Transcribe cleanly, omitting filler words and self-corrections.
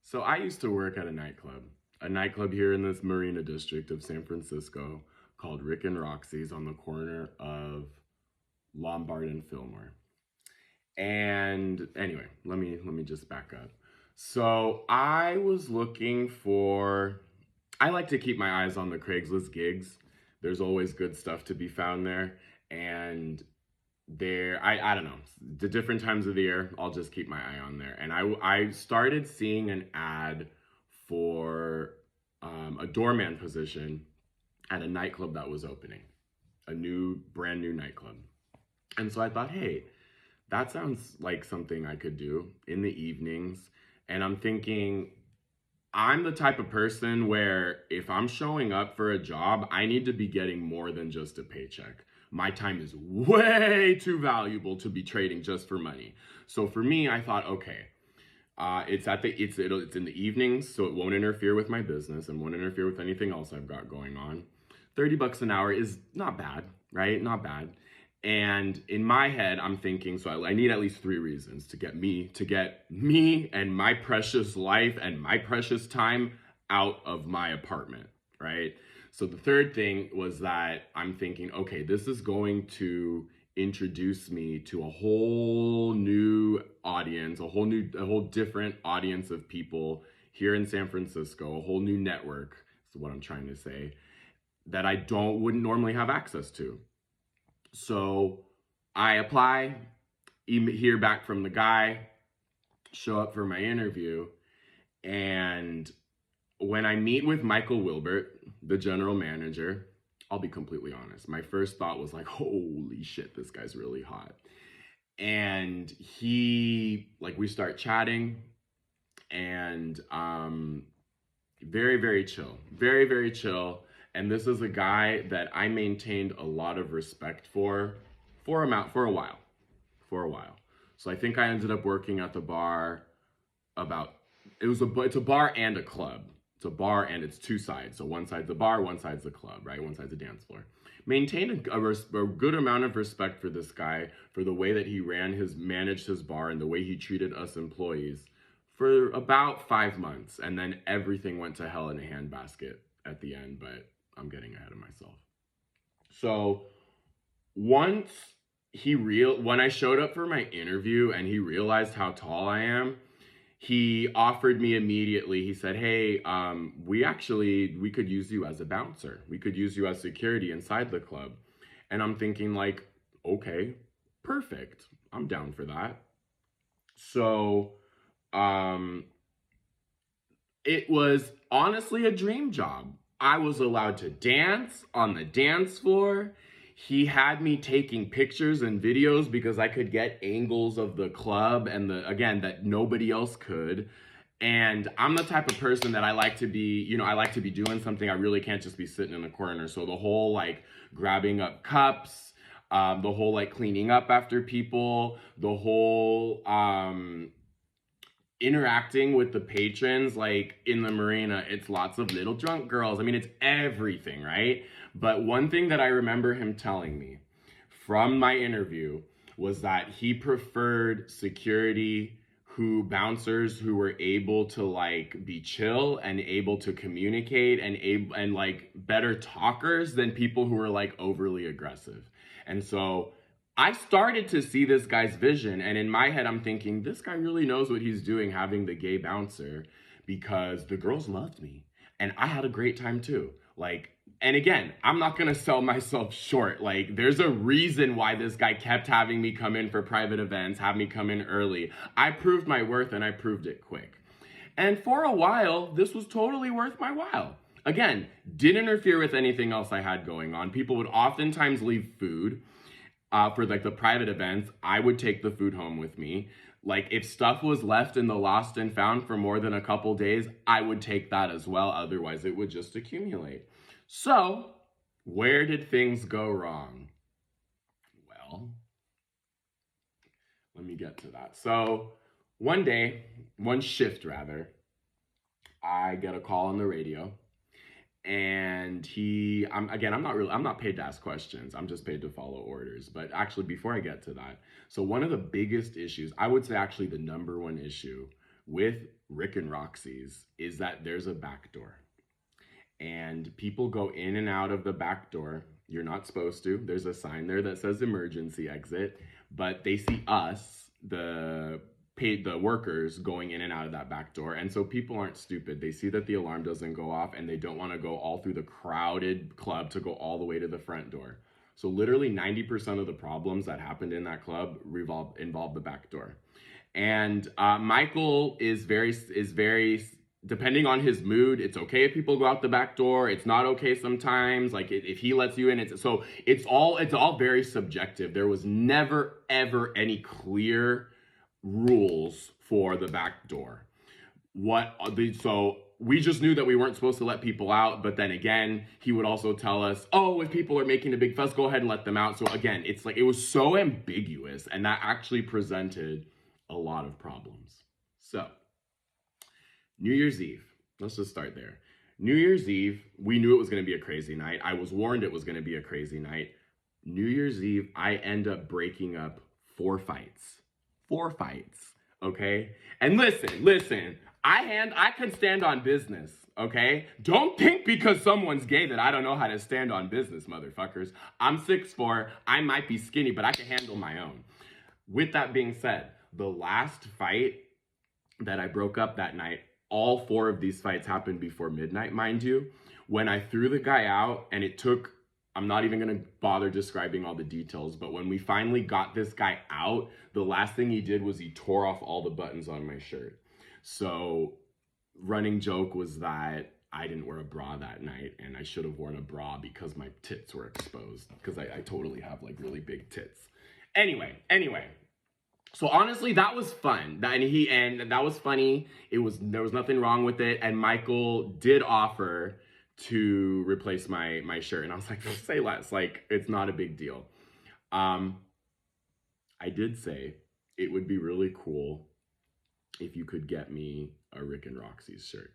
So I used to work at a nightclub here in this Marina district of San Francisco called Rick and Roxy's on the corner of Lombard and Fillmore. And anyway, let me just back up. So I was looking for I like to keep my eyes on the Craigslist gigs. There's always good stuff to be found there. And I don't know, the different times of the year, I'll just keep my eye on there. And I started seeing an ad for a doorman position at a nightclub that was opening, a brand new nightclub. And so I thought, hey, that sounds like something I could do in the evenings. And I'm thinking, I'm the type of person where if I'm showing up for a job, I need to be getting more than just a paycheck. My time is way too valuable to be trading just for money. So for me, I thought, okay, it's in the evenings, so it won't interfere with my business and won't interfere with anything else I've got going on. $30 an hour is not bad, right? Not bad. And in my head, I'm thinking, so I need at least 3 reasons to get me and my precious life and my precious time out of my apartment, right? So the third thing was that I'm thinking, okay, this is going to introduce me to a whole new audience, a whole different audience of people here in San Francisco, a whole new network, is what I'm trying to say, that I wouldn't normally have access to. So I apply, hear back from the guy, show up for my interview, and when I meet with Michael Wilbert, the general manager, I'll be completely honest. My first thought was like, holy shit, this guy's really hot. And we start chatting, and very, very chill, very, very chill. And this is a guy that I maintained a lot of respect for a while, So I think I ended up working at the bar it's a bar and a club. It's a bar and it's two sides. So one side's the bar, one side's the club, right? One side's the dance floor. Maintained a good amount of respect for this guy, for the way that he managed his bar and the way he treated us employees for about 5 months. And then everything went to hell in a handbasket at the end, but I'm getting ahead of myself. So once when I showed up for my interview and he realized how tall I am, he offered me immediately. He said, hey, we could use you as a bouncer. We could use you as security inside the club. And I'm thinking like, okay, perfect. I'm down for that. So, it was honestly a dream job. I was allowed to dance on the dance floor. He had me taking pictures and videos because I could get angles of the club and that nobody else could. And I'm the type of person that I like to be doing something. I really can't just be sitting in the corner. So the whole like grabbing up cups, the whole like cleaning up after people, the whole interacting with the patrons, like in the Marina, it's lots of little drunk girls. I mean, it's everything, right? But one thing that I remember him telling me from my interview was that he preferred bouncers who were able to like be chill and able to communicate and like better talkers than people who were like overly aggressive. And so I started to see this guy's vision, and in my head, I'm thinking, this guy really knows what he's doing having the gay bouncer, because the girls loved me, and I had a great time too. And again, I'm not gonna sell myself short. Like, there's a reason why this guy kept having me come in for private events, have me come in early. I proved my worth, and I proved it quick. And for a while, this was totally worth my while. Again, didn't interfere with anything else I had going on. People would oftentimes leave food. For like the private events, I would take the food home with me. Like if stuff was left in the lost and found for more than a couple days, I would take that as well. Otherwise, it would just accumulate. So, where did things go wrong? Well, let me get to that. So, one shift rather, I get a call on the radio. And I'm not paid to ask questions. I'm just paid to follow orders. But actually, before I get to that, so one of the biggest issues, I would say actually the number one issue with Rick and Roxy's is that there's a back door. And people go in and out of the back door. You're not supposed to. There's a sign there that says emergency exit, but they see us, the workers, going in and out of that back door. And so people aren't stupid. They see that the alarm doesn't go off and they don't want to go all through the crowded club to go all the way to the front door. So literally 90% of the problems that happened in that club involve the back door. And Michael is very depending on his mood. It's okay if people go out the back door. It's not okay sometimes. Like if he lets you in, it's all very subjective. There was never ever any clear rules for the back door. So we just knew that we weren't supposed to let people out, but then again, he would also tell us, oh, if people are making a big fuss, go ahead and let them out. So again, it's like, it was so ambiguous, and that actually presented a lot of problems. So New Year's Eve, let's just start there. New Year's Eve, we knew it was going to be a crazy night. I was warned it was going to be a crazy night. New Year's Eve, I end up breaking up 4 fights. 4 fights, okay? And listen, I can stand on business, okay? Don't think because someone's gay that I don't know how to stand on business, motherfuckers. I'm 6'4", I might be skinny, but I can handle my own. With that being said, the last fight that I broke up that night, all 4 of these fights happened before midnight, mind you. When I threw the guy out, and it took, I'm not even gonna bother describing all the details, but when we finally got this guy out, the last thing he did was he tore off all the buttons on my shirt. So running joke was that I didn't wear a bra that night, and I should have worn a bra because my tits were exposed, because I totally have like really big tits. Anyway. So honestly, that was fun. That was funny. There was nothing wrong with it. And Michael did offer to replace my shirt, and I was like, say less. Like, it's not a big deal. I did say it would be really cool if you could get me a Rick and Roxy's shirt.